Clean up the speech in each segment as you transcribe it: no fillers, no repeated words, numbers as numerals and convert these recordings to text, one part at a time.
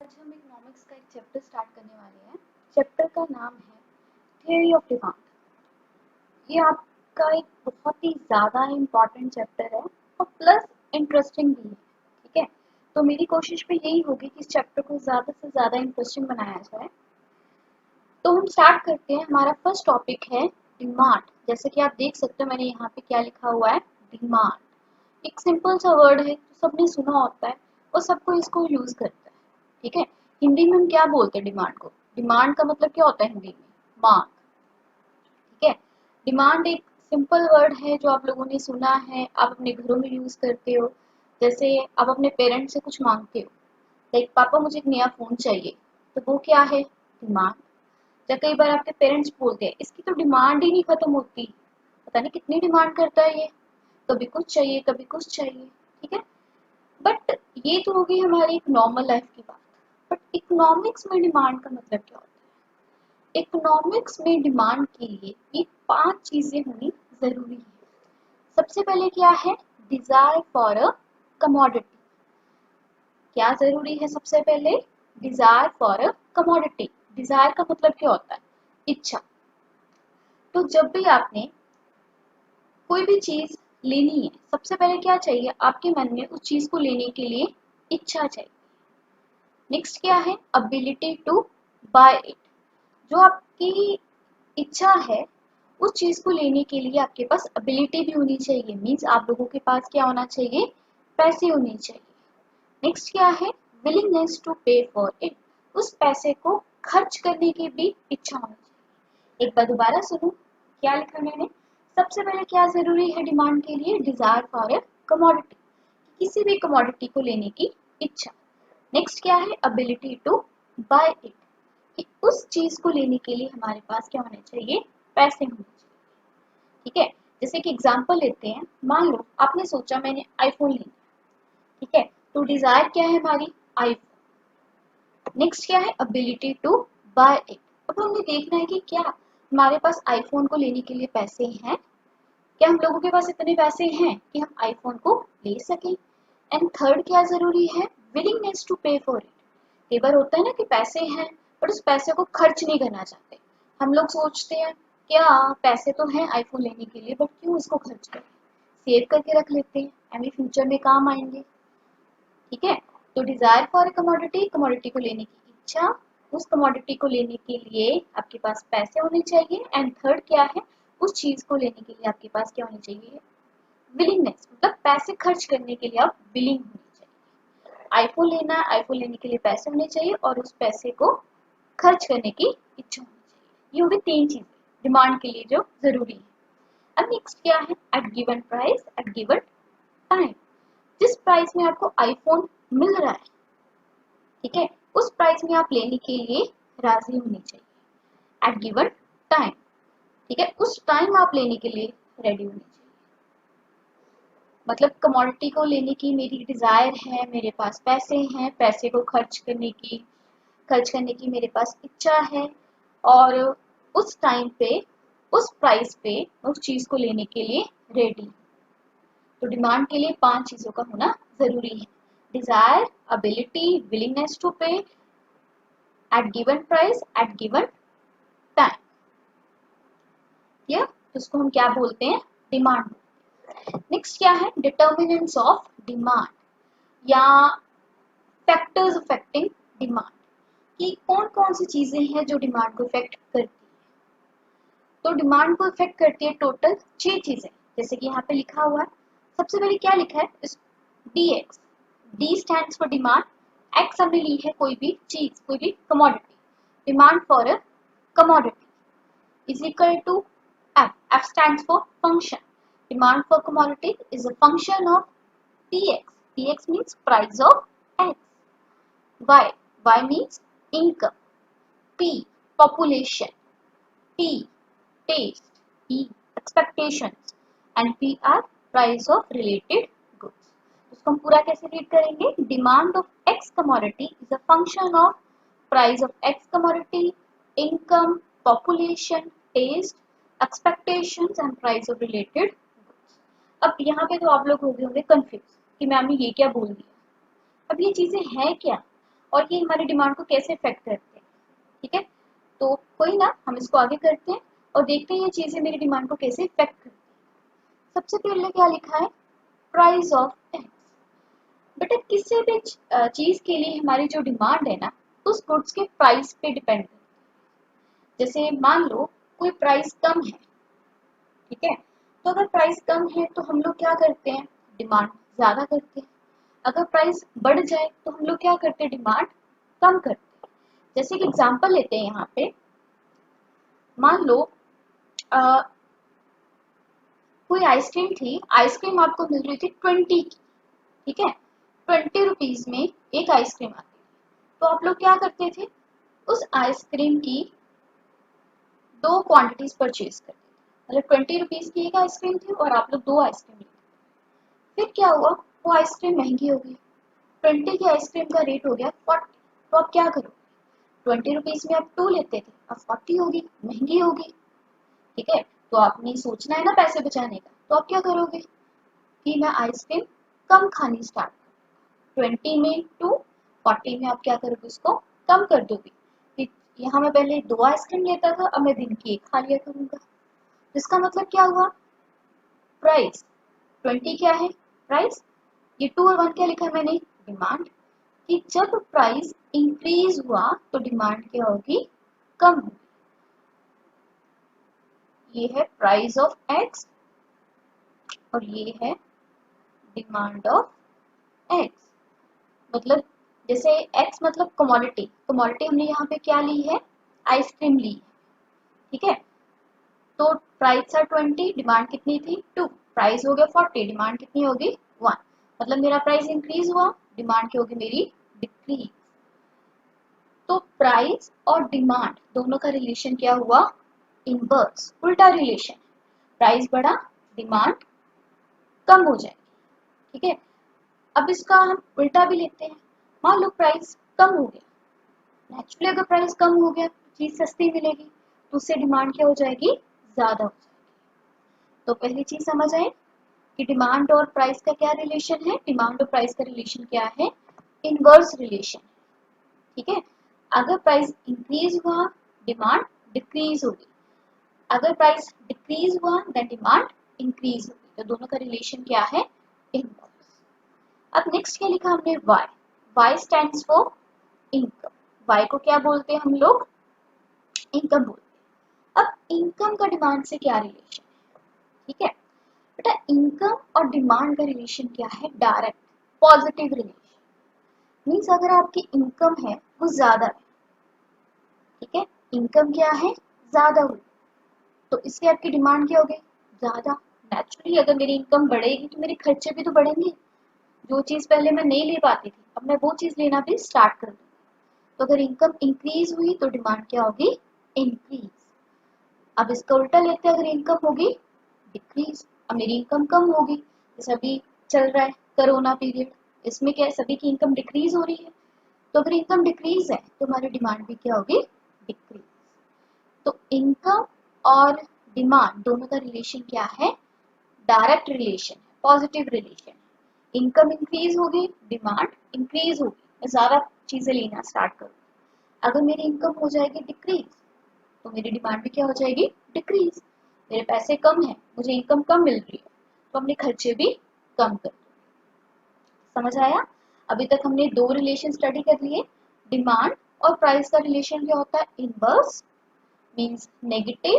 आज हम इकोनॉमिक्स का एक चैप्टर स्टार्ट करने वाले हैं। चैप्टर का नाम है थियरी ऑफ डिमांड। ये आपका एक बहुत ही ज़्यादा इम्पॉर्टेंट चैप्टर है और प्लस इंटरेस्टिंग भी है। ठीक है, तो मेरी कोशिश भी यही होगी कि इस चैप्टर को ज़्यादा से ज़्यादा इंटरेस्टिंग बनाया जाए। तो हम स्टार्ट करते हैं। हमारा फर्स्ट टॉपिक है डिमांड। जैसे कि आप देख सकते हो मैंने यहाँ पे क्या लिखा हुआ है, डिमांड। एक सिंपल सा वर्ड है जो सबने सुना होता है और सबको इसको यूज करता है। ठीक है, हिंदी में हम क्या बोलते हैं डिमांड को? डिमांड का मतलब क्या होता है हिंदी में? मांग। ठीक है, डिमांड एक सिंपल वर्ड है जो आप लोगों ने सुना है, आप अपने घरों में यूज करते हो। जैसे आप अपने पेरेंट्स से कुछ मांगते हो, लाइक पापा मुझे एक नया फोन चाहिए, तो वो क्या है? डिमांड। या कई बार आपके पेरेंट्स बोलते हैं इसकी तो डिमांड ही नहीं खत्म होती, पता नहीं कितनी डिमांड करता है ये, कभी कुछ चाहिए कभी कुछ चाहिए। ठीक है, बट ये तो होगी हमारी एक नॉर्मल लाइफ की बात। बट इकोनॉमिक्स में डिमांड का मतलब क्या होता है? इकोनॉमिक्स में डिमांड के लिए ये 5 चीजें होनी जरूरी है। सबसे पहले क्या है? Desire for a commodity. क्या जरूरी है सबसे पहले? Desire for a commodity. Desire का मतलब क्या होता है? इच्छा। तो जब भी आपने कोई भी चीज लेनी है, सबसे पहले क्या चाहिए आपके मन में? उस चीज को लेने के लिए इच्छा चाहिए। नेक्स्ट क्या है? Ability to buy it. जो आपकी इच्छा है उस चीज को लेने के लिए आपके पास अबिलिटी भी होनी चाहिए। मीन्स आप लोगों के पास क्या होना चाहिए? पैसे होने चाहिए। नेक्स्ट क्या है? विलिंगनेस टू पे फॉर इट। उस पैसे को खर्च करने की भी इच्छा होनी चाहिए। एक बार दोबारा सुनो, क्या लिखा मैंने? सबसे पहले क्या जरूरी है डिमांड के लिए? डिजायर फॉर ए कमोडिटी, किसी भी कमोडिटी को लेने की इच्छा। नेक्स्ट क्या है? अबिलिटी टू बाय इट, कि उस चीज को लेने के लिए हमारे पास क्या होने चाहिए? पैसे होने चाहिए। ठीक है, जैसे कि एग्जांपल लेते हैं। मान लो आपने सोचा मैंने आईफोन लेना। ठीक है, तो डिजायर क्या है हमारी? आईफोन। नेक्स्ट क्या है? Ability to buy it. अब हमें देखना है कि क्या हमारे पास आईफोन को लेने के लिए पैसे हैं। क्या हम लोगों के पास इतने पैसे हैं कि हम आईफोन को ले सकें? एंड थर्ड क्या जरूरी है? विलिंगनेस टू पे फॉर इट। कई बार होता है ना कि पैसे हैं बट उस पैसे को खर्च नहीं करना चाहते। हम लोग सोचते हैं क्या पैसे तो हैं आईफोन लेने के लिए बट क्यों इसको खर्च करें, सेव करके रख लेते हैं, हमें फ्यूचर में काम आएंगे। ठीक है, तो desire for a commodity, commodity को लेने की इच्छा। उस कमोडिटी को लेने के लिए आपके पास पैसे होने चाहिए। एंड थर्ड क्या है? उस चीज को लेने के लिए आपके पास क्या होनी चाहिए? विलिंगनेस, मतलब पैसे खर्च करने के लिए आप विलिंग होनी चाहिए। आईफोन लेना है, आईफोन लेने के लिए पैसे होने चाहिए और उस पैसे को खर्च करने की इच्छा होनी चाहिए। ये होगी 3 चीजें डिमांड के लिए जो जरूरी है। अब नेक्स्ट क्या है? At given price, at given time. जिस प्राइस में आपको आईफोन मिल रहा है, ठीक है, उस प्राइस में आप लेने के लिए राजी होनी चाहिए एट गिवन टाइम। ठीक है, उस टाइम आप लेने के लिए रेडी होनी चाहिए। मतलब कमोडिटी को लेने की मेरी डिजायर है, मेरे पास पैसे हैं, पैसे को खर्च करने की मेरे पास इच्छा है और उस टाइम पे उस प्राइस पे उस चीज को लेने के लिए रेडी। तो डिमांड के लिए 5 चीजों का होना जरूरी है। Desire, ability, willingness to pay, at given price, at given time. या उसको हम क्या बोलते हैं? डिमांड। नेक्स्ट क्या है? डिटर्मिनेंट्स ऑफ डिमांड या फैक्टर्स अफेक्टिंग डिमांड, कि कौन कौन सी चीजें हैं जो डिमांड को इफेक्ट करती है। तो डिमांड को इफेक्ट करती है टोटल 6 चीजें, जैसे कि यहाँ पे लिखा हुआ है। सबसे पहले क्या लिखा है? D x. D stands for demand. X हमने ली है कोई भी चीज, कोई भी commodity. Demand for a commodity is equal to F. F stands for function. Demand for commodity is a function of Tx. Tx means price of X. Y. Y means income. P. Population. T. Taste. E. Expectations. And P are price of related goods. इसको हम पूरा कैसे read करेंगे? Demand of X commodity is a function of price of X commodity, income, population, taste, expectations and price of related goods. अब यहाँ पे तो आप लोग हो गए होंगे कंफ्यूज कि मैम ने ये क्या बोल दिया। अब ये चीजें हैं क्या? और ये हमारी डिमांड को कैसे इफेक्ट करते हैं। ठीक है, तो कोई ना, हम इसको आगे करते हैं और देखते हैं ये चीजें मेरी डिमांड को कैसे इफेक्ट करती है। सबसे पहले क्या लिखा है, प्राइस ऑफ एक्स। बेटा किसी भी चीज के लिए हमारी जो डिमांड है ना, उस गुड्स के प्राइस पे डिपेंड करती है। जैसे मान लो कोई प्राइस कम है, ठीक है, तो अगर प्राइस कम है तो हम लोग क्या करते हैं, डिमांड ज्यादा करते हैं। अगर प्राइस बढ़ जाए तो हम लोग क्या करते हैं, डिमांड कम करते हैं। जैसे कि एग्जांपल लेते हैं यहाँ पे, मान लो अ, कोई आइसक्रीम थी, आइसक्रीम आपको मिल रही थी 20 की, ठीक है, 20 रुपीज में एक आइसक्रीम आती है। तो आप लोग क्या करते थे, उस आइसक्रीम की दो क्वांटिटीज परचेज करते थे। मतलब 20 रुपीज की एक आइसक्रीम थी और आप लोग दो आइसक्रीम लेते। फिर क्या हुआ, वो आइसक्रीम महंगी हो गई, 20 की आइसक्रीम का रेट हो गया 40। तो आप क्या करोगे, 20 रुपीज में आप 2 लेते थे, अब 40 होगी, महंगी होगी। ठीक है, तो आपने सोचना है ना पैसे बचाने का, तो आप क्या करोगे कि मैं आइसक्रीम कम खानी स्टार्ट, 20 में 2, 40 में आप क्या करोगे, उसको कम कर दोगे। कि यहाँ मैं पहले 2 आइसक्रीम लेता था, अब मैं दिन की 1 खा लिया करूंगा। इसका मतलब क्या हुआ, प्राइस 20 क्या है, प्राइस, ये 2 और 1 क्या लिखा है मैंने, डिमांड। कि जब प्राइस इंक्रीज हुआ तो डिमांड क्या होगी, कम होगी। ये है प्राइस ऑफ एक्स और ये है डिमांड ऑफ एक्स। मतलब जैसे एक्स मतलब कमोडिटी, कमोडिटी हमने यहाँ पे क्या ली है, आइसक्रीम ली है। ठीक है, तो प्राइस था 20, डिमांड कितनी थी 2, प्राइस हो गया 40, डिमांड कितनी होगी 1। मतलब मेरा प्राइस इंक्रीज हुआ, डिमांड क्या होगी मेरी, डिक्रीज। तो प्राइस और डिमांड दोनों का रिलेशन क्या हुआ, इनवर्स, उल्टा रिलेशन। प्राइस बढ़ा, डिमांड कम हो जाएगी। ठीक है, अब इसका हम उल्टा भी लेते हैं। मान लो प्राइस कम हो गया, नेचुरली अगर प्राइस कम हो गया तो चीज सस्ती मिलेगी, तो उससे डिमांड क्या हो जाएगी, ज्यादा हो जाएगी। तो पहली चीज समझ आए कि डिमांड और प्राइस का क्या रिलेशन है, डिमांड और प्राइस का रिलेशन क्या है, इनवर्स रिलेशन। ठीक है, अगर प्राइस इंक्रीज हुआ डिमांड डिक्रीज होगी, अगर प्राइस डिक्रीज हुआ देन डिमांड इंक्रीज होगी। तो दोनों का रिलेशन क्या है, इनवर्स। अब नेक्स्ट क्या लिखा हमने, Y, Y stands for income. Y को क्या बोलते हैं हम लोग, इनकम बोलते हैं। अब इनकम का डिमांड से क्या रिलेशन है, ठीक है बेटा, इनकम और डिमांड का रिलेशन क्या है, डायरेक्ट पॉजिटिव रिलेशन। मीन्स अगर आपकी इनकम है वो ज्यादा है, ठीक है, इनकम क्या है, ज्यादा हुई, तो इससे आपकी डिमांड क्या होगी, ज्यादा। नेचुरली अगर मेरी इनकम बढ़ेगी तो मेरे खर्चे भी तो बढ़ेंगे। जो चीज पहले मैं नहीं ले पाती थी, अब मैं वो चीज लेना भी स्टार्ट कर दूंगी। तो अगर इनकम इंक्रीज हुई तो डिमांड क्या होगी, इंक्रीज। अब इसका उल्टा लेते हैं, अगर इनकम होगी डिक्रीज, अब मेरी इनकम कम होगी। जैसे अभी चल रहा है कोरोना पीरियड, इसमें क्या है, सभी की इनकम डिक्रीज हो रही है। तो अगर इनकम डिक्रीज है तो हमारी डिमांड भी क्या होगी, डिक्रीज। तो इनकम और डिमांड दोनों का रिलेशन क्या है, डायरेक्ट रिलेशन है, पॉजिटिव रिलेशन है। इनकम इंक्रीज होगी, डिमांड इंक्रीज होगी, मैं ज्यादा चीजें लेना स्टार्ट करूँ। अगर मेरी इनकम हो जाएगी डिक्रीज तो मेरी डिमांड भी क्या हो जाएगी, डिक्रीज। मेरे पैसे कम है, मुझे इनकम कम मिल रही है, तो अपने खर्चे भी कम कर। समझ आया, अभी तक हमने दो रिलेशन स्टडी कर लिए। डिमांड और प्राइस का रिलेशन क्या होता है, inverse means negative,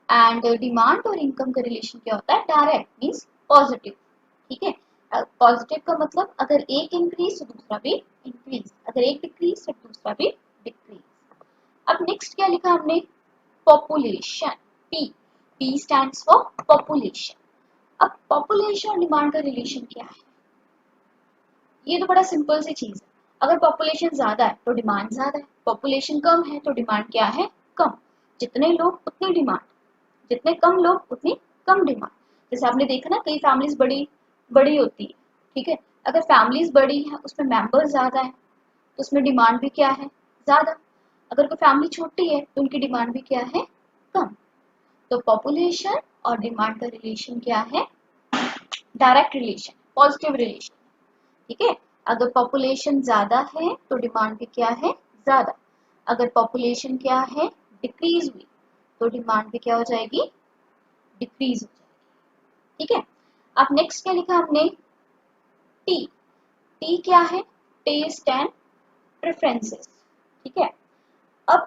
and demand और इनकम का रिलेशन क्या होता है, डायरेक्ट मींस पॉजिटिव। ठीक है, पॉजिटिव का मतलब अगर एक इंक्रीज तो दूसरा भी इंक्रीज, अगर एक डिक्रीज तो दूसरा भी डिक्रीज। अब नेक्स्ट क्या लिखा हमने, population, P, P stands for population. अब पॉपुलेशन और डिमांड का रिलेशन क्या है, ये तो बड़ा सिंपल सी चीज है। अगर पॉपुलेशन ज्यादा है तो डिमांड ज्यादा है, पॉपुलेशन कम है तो डिमांड क्या है, कम। जितने लोग उतनी डिमांड, जितने कम लोग उतनी कम डिमांड। जैसे आपने देखा ना, कई फैमिलीज बड़ी बड़ी होती है, ठीक है, अगर फैमिलीज बड़ी है उसमें मेंबर्स ज्यादा है तो उसमें डिमांड भी क्या है, ज्यादा। अगर कोई फैमिली छोटी है तो उनकी डिमांड भी क्या है, कम। तो पॉपुलेशन और डिमांड का रिलेशन क्या है, डायरेक्ट रिलेशन, पॉजिटिव रिलेशन। ठीक है, अगर पॉपुलेशन ज्यादा है तो डिमांड भी क्या है, ज्यादा। अगर पॉपुलेशन क्या है, डिक्रीज हुई, तो डिमांड भी क्या हो जाएगी, डिक्रीज हो जाएगी। ठीक है। अब नेक्स्ट क्या लिखा हमने, टी। टी क्या है, टेस्ट एंड प्रेफरेंसेस। ठीक है। अब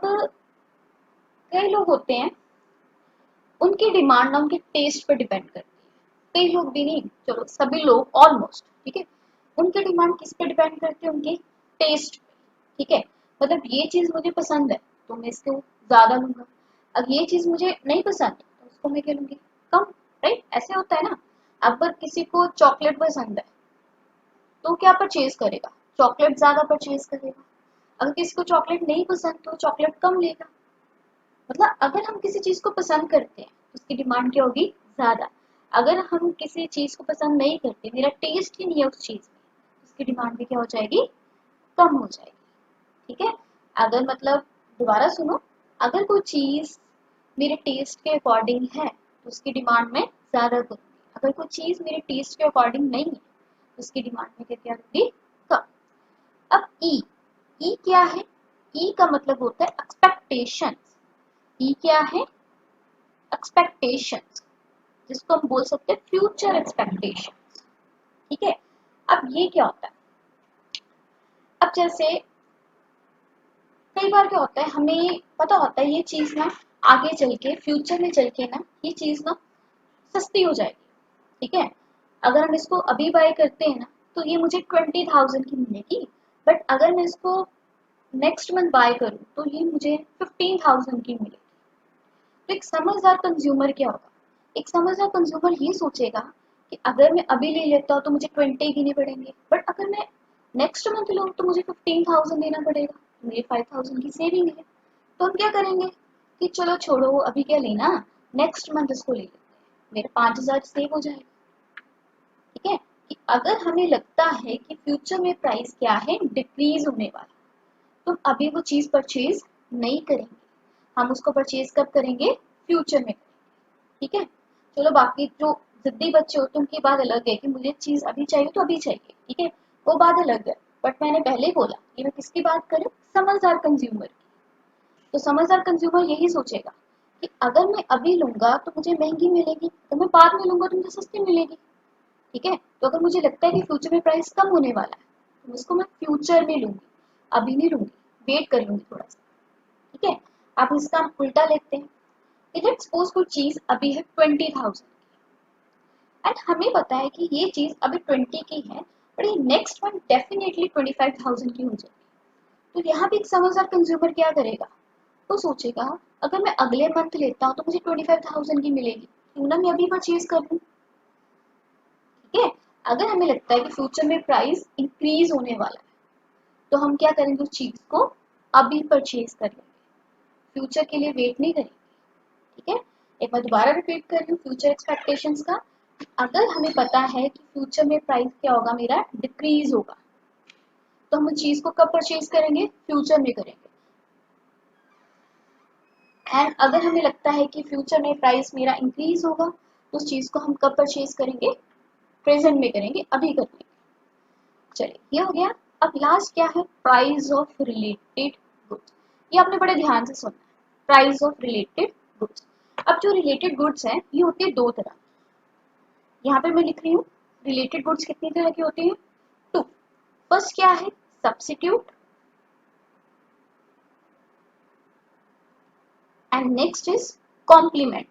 कई लोग होते हैं, उनकी डिमांड ना उनके टेस्ट पर डिपेंड करती है। कई लोग भी नहीं, चलो सभी लोग ऑलमोस्ट, ठीक है, उनकी डिमांड किस पे डिपेंड करती है, उनके टेस्ट पे। ठीक है। मतलब ये चीज मुझे पसंद है तो मैं इसको ज्यादा लूंगा, अब ये चीज मुझे नहीं पसंद तो उसको मैं क्या लूंगी, कम। राइट, ऐसे होता है ना। अगर किसी को चॉकलेट पसंद है तो क्या परचेज करेगा, चॉकलेट ज्यादा परचेज करेगा। अगर किसी को चॉकलेट नहीं पसंद तो चॉकलेट कम लेगा। मतलब अगर हम किसी चीज को पसंद करते हैं तो उसकी डिमांड क्या होगी, ज्यादा। अगर हम किसी चीज को पसंद नहीं करते, मेरा टेस्ट ही नहीं है उस चीज में, उसकी डिमांड भी क्या हो जाएगी, कम हो जाएगी। ठीक है। अगर मतलब दोबारा सुनो, अगर कोई चीज मेरे टेस्ट के अकॉर्डिंग है तो उसकी डिमांड में ज्यादा करूंगी। अगर कोई चीज मेरे टेस्ट के अकॉर्डिंग नहीं है तो उसकी डिमांड में क्या करूंगी, कम। अब ई क्या है, ई का मतलब होता है एक्सपेक्टेशन। ई क्या है, एक्सपेक्टेशंस, जिसको हम बोल सकते हैं फ्यूचर एक्सपेक्टेशंस। ठीक है। अब ये क्या होता है, अब जैसे कई बार क्या होता है, हमें पता होता है ये चीज ना आगे चल के, फ्यूचर में चल के ना ये चीज ना सस्ती हो जाएगी। ठीक है। अगर हम इसको अभी बाय करते हैं ना तो ये मुझे 20,000 की मिलेगी, बट अगर मैं इसको नेक्स्ट मंथ बाय करूं तो ये मुझे 15,000 की मिलेगी। तो एक समझदार कंज्यूमर क्या होगा, एक समझदार कंज्यूमर ये सोचेगा कि अगर मैं अभी ले लेता हूँ तो मुझे 20 देने पड़ेंगे, बट अगर मैं नेक्स्ट मंथ लूँ तो मुझे 15,000 देना पड़ेगा, मेरी 5,000 की सेविंग है। तो हम क्या करेंगे कि चलो छोड़ो अभी क्या लेना, नेक्स्ट मंथ इसको ले लेते हैं, मेरे 5,000 सेव हो जाएगा। ठीक है। कि अगर हमें लगता है कि फ्यूचर में प्राइस क्या है, डिक्रीज होने वाला, तो अभी वो चीज परचेज नहीं करेंगे, हम उसको परचेज कब करेंगे, फ्यूचर में। ठीक है। चलो बाकी जो जिद्दी बच्चे होते हैं उनकी बात अलग है कि मुझे चीज अभी चाहिए तो अभी चाहिए, ठीक है, वो बात अलग है। बट मैंने पहले ही बोला कि मैं किसकी बात करूं, समझदार कंज्यूमर की। तो समझदार कंज्यूमर यही सोचेगा कि अगर मैं अभी लूंगा तो मुझे महंगी मिलेगी, तो मैं बाद में लूंगा तो मुझे सस्ती मिलेगी। ठीक है। तो अगर मुझे लगता है कि फ्यूचर में प्राइस कम होने वाला है तो उसको मैं फ्यूचर में लूंगी, अभी नहीं लूंगी, वेट कर लूंगी थोड़ा सा। ठीक है। अब इसका हम उल्टा लेते हैं कि लेट्स सपोज कोई चीज अभी है 20,000 एंड हमें पता है कि ये चीज अभी 20 की है, पर ये नेक्स्ट मंथ डेफिनेटली 25,000 की हो जाएगी। तो यहाँ भी एक समझदार कंज्यूमर क्या करेगा, वो सोचेगा अगर मैं अगले मंथ लेता हूँ तो मुझे 25,000 की मिलेगी, क्यों ना मैं अभी परचेज कर लूँ। ठीक है। अगर हमें लगता है कि फ्यूचर में प्राइस इंक्रीज होने वाला है तो हम क्या करेंगे, उस चीज को अभी परचेज कर लेंगे, फ्यूचर के लिए वेट नहीं करेंगे। ठीक है। एक बार दोबारा रिपीट कर रही हूँ फ्यूचर एक्सपेक्टेशंस का। अगर हमें पता है कि फ्यूचर में प्राइस क्या होगा, मेरा डिक्रीज होगा, तो हम उस चीज को कब परचेज करेंगे, फ्यूचर में करेंगे। एंड अगर हमें लगता है कि फ्यूचर में प्राइस मेरा इंक्रीज होगा तो उस चीज को हम कब परचेज करेंगे, प्रेजेंट में करेंगे, अभी करेंगे। चलिए ये हो गया। अब लास्ट क्या है, प्राइस ऑफ रिलेटेड गुड्स। ये आपने बड़े ध्यान से सुनना है, प्राइस ऑफ रिलेटेड गुड्स। अब जो रिलेटेड गुड्स हैं ये होती है दो तरह। यहाँ पे मैं लिख रही हूँ रिलेटेड गुड्स कितनी तरह की होती है, टू। फर्स्ट क्या है, substitute, and next is complement.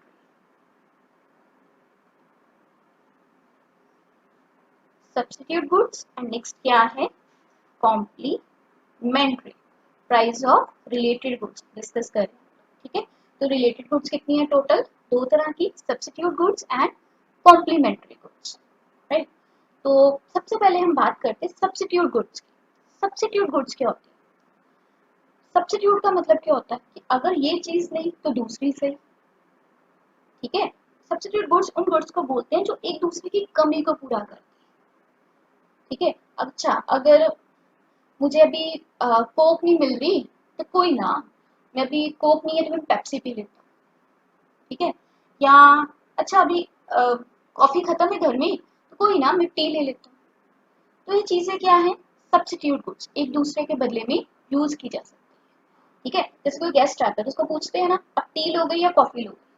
Substitute goods and next क्या है, complementary. Price of related goods discuss करें। ठीक है। तो रिलेटेड गुड्स कितनी है टोटल, दो तरह की, substitute goods and complementary goods. Right. तो सबसे पहले हम बात करते हैं सब्स्टिट्यूट गुड्स की। सब्स्टिट्यूट गुड्स क्या होती है, सब्स्टिट्यूट का मतलब क्या होता है कि अगर ये चीज नहीं तो दूसरी सही। ठीक है। सब्स्टिट्यूट गुड्स उन गुड्स को बोलते हैं जो एक दूसरे की कमी को पूरा करते हैं। ठीक है। अच्छा अगर मुझे अभी कोक नहीं मिल रही तो कोई ना, मैं अभी कोक नहीं है तो मैं पेप्सी पी लेता हूँ। ठीक है। या अच्छा अभी कॉफी खत्म है घर में तो कोई ना मैं टी ले लेता हूँ। तो ये चीजें क्या है, सब्स्टिट्यूट गुड्स एक दूसरे के बदले में यूज की जा सकती है। ठीक है, जैसे कोई गेस्ट आता है तो उसको पूछते हैं ना, आप टी लोगे या कॉफी लोगे?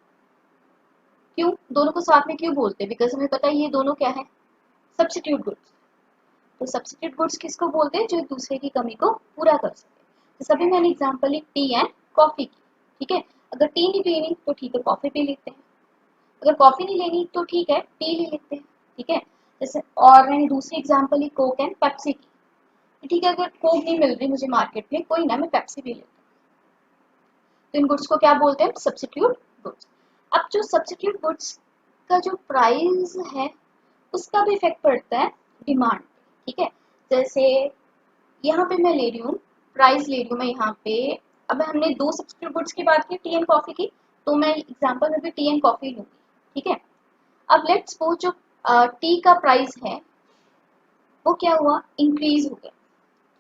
क्यों दोनों को साथ में क्यों बोलते हैं? बिकॉज हमें पता है ये दोनों क्या है, सब्स्टिट्यूट गुड्स। तो सब्स्टिट्यूट गुड्स किसको बोलते हैं? जो एक दूसरे की कमी को पूरा कर सके। तो सभी मैंने एग्जांपल ली टी एंड कॉफी की। ठीक है, अगर टी नहीं पीनी तो ठीक है कॉफी पी लेते हैं, अगर कॉफी नहीं लेनी तो ठीक है टी ले लेते हैं। ठीक है, जैसे और मैंने दूसरी एग्जांपल ली कोक एंड पेप्सी की। ठीक है, अगर कोक नहीं मिल रही मुझे मार्केट में, कोई ना मैं पेप्सी पी लेती हूँ। तो इन गुड्स को क्या बोलते हैं? Substitute goods. अब जो सब्स्टिट्यूट गुड्स का जो प्राइस है उसका भी इफेक्ट पड़ता है डिमांड। ठीक है, जैसे यहाँ पे मैं ले रही हूँ, प्राइस ले रही हूँ मैं यहाँ पे। अब हमने दो सब्स्टिट्यूट गुड्स की बात की, टी एंड कॉफी की, तो मैं एग्जांपल में भी टी एंड कॉफी लूंगी। ठीक है, अब लेट्स सपोज जो टी का प्राइस है वो क्या हुआ, इंक्रीज हो गया।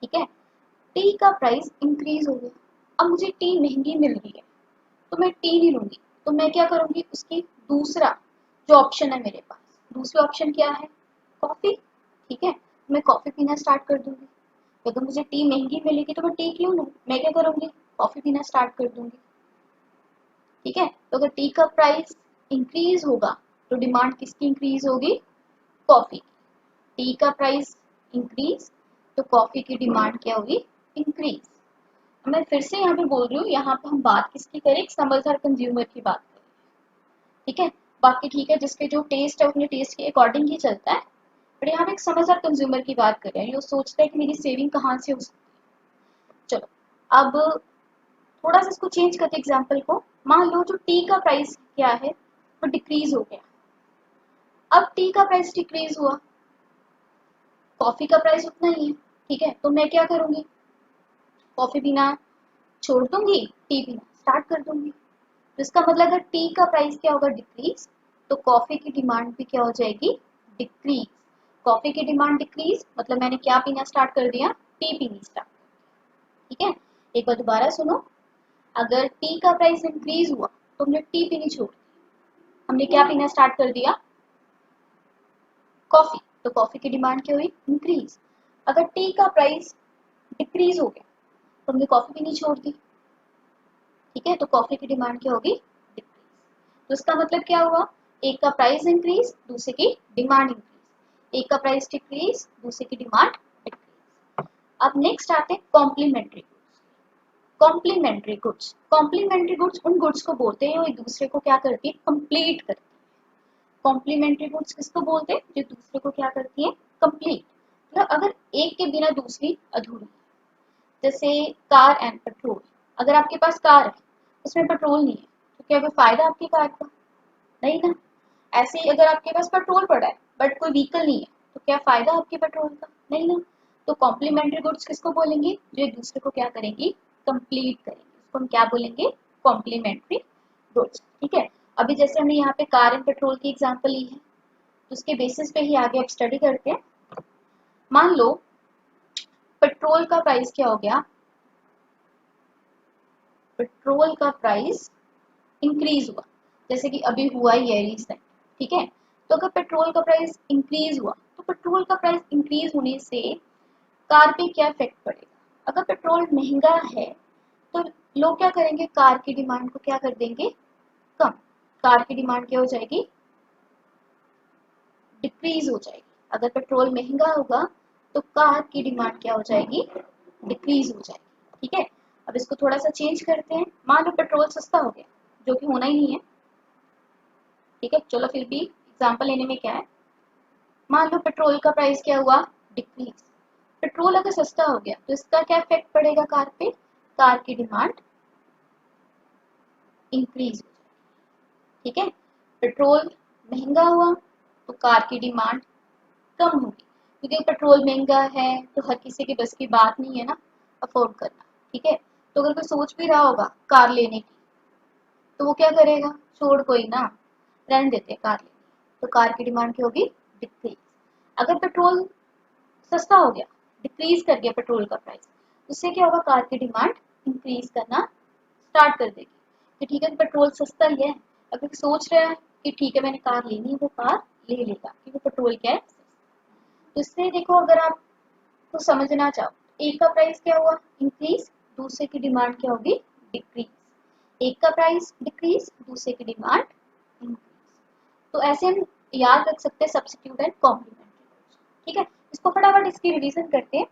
ठीक है, टी का प्राइस इंक्रीज हो गया। अब मुझे टी महंगी मिल रही है तो मैं टी नहीं लूंगी, तो मैं क्या करूंगी, उसकी दूसरा जो ऑप्शन है मेरे पास, दूसरा ऑप्शन क्या है, कॉफी। ठीक है, मैं कॉफी पीना स्टार्ट कर दूंगी। तो अगर मुझे टी महंगी मिलेगी तो मैं टी क्यों लूँ, मैं क्या करूंगी, कॉफी पीना स्टार्ट कर दूंगी। ठीक है, तो अगर टी का प्राइस इंक्रीज होगा तो डिमांड किसकी इंक्रीज होगी, कॉफी की। टी का प्राइस इंक्रीज तो कॉफी की डिमांड क्या होगी, इंक्रीज। मैं फिर से यहाँ पे बोल रही हूँ, यहाँ पे हम बात किसकी करें, एक समझदार कंज्यूमर की बात करें। ठीक है, बाकी ठीक है जिसके जो टेस्ट है अपने टेस्ट के अकॉर्डिंग ही चलता है, बट यहाँ पे एक समझदार कंज्यूमर की बात कर रहे हैं, ये सोचता है कि मेरी सेविंग कहाँ से हो सकती है। चलो अब थोड़ा सा इसको चेंज करते एग्जाम्पल को, मान लो जो टी का प्राइस क्या है वो डिक्रीज हो गया। अब टी का प्राइस डिक्रीज हुआ, कॉफी का प्राइस उतना ही है। ठीक है, तो मैं क्या करूंगी, कॉफी पीना छोड़ दूंगी, टी पीना स्टार्ट कर दूंगी। तो इसका मतलब अगर टी का प्राइस क्या होगा, डिक्रीज, तो कॉफी की डिमांड भी क्या हो जाएगी, डिक्रीज। कॉफी की डिमांड डिक्रीज मतलब मैंने क्या पीना स्टार्ट कर दिया, टी पीनी स्टार्ट। ठीक है, एक बार दोबारा सुनो, अगर टी का प्राइस इंक्रीज हुआ तो हमने टी पीनी छोड़ दी, हमने क्या पीना स्टार्ट कर दिया, कॉफी। तो कॉफी की डिमांड क्या हुई, इंक्रीज। अगर टी का प्राइस डिक्रीज हो गया तो हमने कॉफी पीनी छोड़ दी। ठीक है, तो कॉफी की डिमांड क्या होगी, डिक्रीज। तो इसका मतलब क्या हुआ, एक का प्राइस इंक्रीज दूसरे की डिमांड इंक्रीज, एक का प्राइस डिक्रीज दूसरे की डिमांड डिक्रीज। अब नेक्स्ट आते हैं complementary goods. Complementary goods, complementary goods उन गुड्स को बोलते हैं जो एक दूसरे को क्या करती है, कंप्लीट करती है। कॉम्प्लीमेंट्री गुड्स किसको बोलते हैं, जो दूसरे को क्या करती है, कंप्लीट। मतलब अगर एक के बिना दूसरी अधूरी। जैसे कार एंड पेट्रोल, अगर आपके पास कार है उसमें पेट्रोल नहीं है तो क्या कोई फायदा आपकी कार का, नहीं ना। ऐसे ही अगर आपके पास पेट्रोल पड़ा है बट कोई व्हीकल नहीं है तो क्या फायदा आपके पेट्रोल का, नहीं ना। तो कॉम्प्लीमेंट्री गुड्स किसको बोलेंगे, जो एक दूसरे को क्या करेंगी, कंप्लीट करेंगे, उसको हम क्या बोलेंगे, कॉम्प्लीमेंट्री गुड्स। ठीक है, अभी जैसे हमने यहाँ पे कार एंड पेट्रोल की एग्जांपल ली है तो उसके बेसिस पे ही आगे अब स्टडी करते हैं। मान लो पेट्रोल का प्राइस क्या हो गया, पेट्रोल का प्राइस इंक्रीज हुआ, जैसे कि अभी हुआ ही है रिसेंट। ठीक है, तो अगर पेट्रोल का प्राइस इंक्रीज हुआ तो पेट्रोल का प्राइस इंक्रीज होने से कार पे क्या इफेक्ट पड़ेगा, अगर पेट्रोल महंगा है तो लोग क्या करेंगे, कार की डिमांड को क्या कर देंगे, कम। कार की डिमांड क्या हो जाएगी, डिक्रीज हो जाएगी। अगर पेट्रोल महंगा होगा तो कार की डिमांड क्या हो जाएगी, डिक्रीज हो जाएगी। ठीक है, अब इसको थोड़ा सा चेंज करते हैं, मान लो पेट्रोल सस्ता हो गया, जो कि होना ही नहीं है। ठीक है, चलो फिर भी एग्जांपल लेने में क्या है, मान लो पेट्रोल का प्राइस क्या हुआ, डिक्रीज। पेट्रोल अगर सस्ता हो गया तो इसका क्या इफेक्ट पड़ेगा कार पे, कार की डिमांड इंक्रीज हो जाएगी। ठीक है, पेट्रोल महंगा हुआ तो कार की डिमांड कम होगी, क्योंकि पेट्रोल महंगा है तो हर किसी की बस की बात नहीं है ना अफोर्ड करना। ठीक है, तो अगर कोई सोच भी रहा होगा कार लेने की तो वो क्या करेगा, छोड़ कोई ना, रहने देते हैं कार लेने, तो कार की डिमांड क्या होगी, डिक्रीज। अगर पेट्रोल सस्ता हो गया, डिक्रीज कर गया पेट्रोल का प्राइस, उससे क्या होगा, कार की डिमांड इंक्रीज करना स्टार्ट कर देगी कि ठीक है पेट्रोल सस्ता ही है, अगर सोच रहा है कि ठीक है मैंने कार लेनी है वो कार ले लेगा क्योंकि पेट्रोल क्या है। तो इससे देखो अगर आप तो समझना चाहो, एक का प्राइस क्या हुआ इंक्रीज, दूसरे की डिमांड क्या होगी डिक्रीज, एक का प्राइस डिक्रीज, दूसरे की डिमांड इंक्रीज। तो ऐसे हम याद रख सकते हैं सब्स्टिट्यूट एंड कॉम्प्लीमेंट्री गुड्स। ठीक है, इसको फटाफट इसकी रिवीजन करते हैं।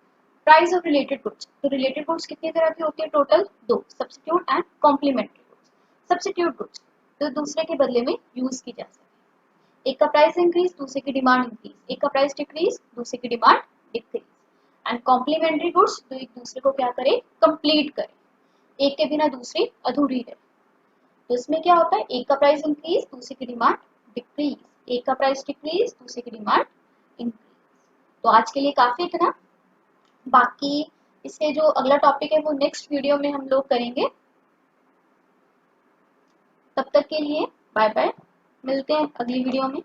प्राइस ऑफ रिलेटेड गुड्स, तो रिलेटेड गुड्स कितनी तरह की होती है टोटल दो, substitute and complementary goods. Substitute goods तो दूसरे के बदले में यूज की जा सकती है, एक का प्राइस इंक्रीज, दूसरे की डिमांड इंक्रीज, एक का प्राइस डिक्रीज, दूसरे की demand decrease. And complementary goods तो एक दूसरे को क्या करे कंप्लीट करे, एक के बिना दूसरी अधूरी रहे। तो इसमें क्या होता है, एक का प्राइस इंक्रीज, दूसरे की डिमांड डिक्रीज, एक का प्राइस डिक्रीज, दूसरे की डिमांड इंक्रीज। तो आज के लिए काफी इतना, बाकी इससे जो अगला टॉपिक है वो नेक्स्ट वीडियो में हम लोग करेंगे। तब तक के लिए बाय बाय, मिलते हैं अगली वीडियो में।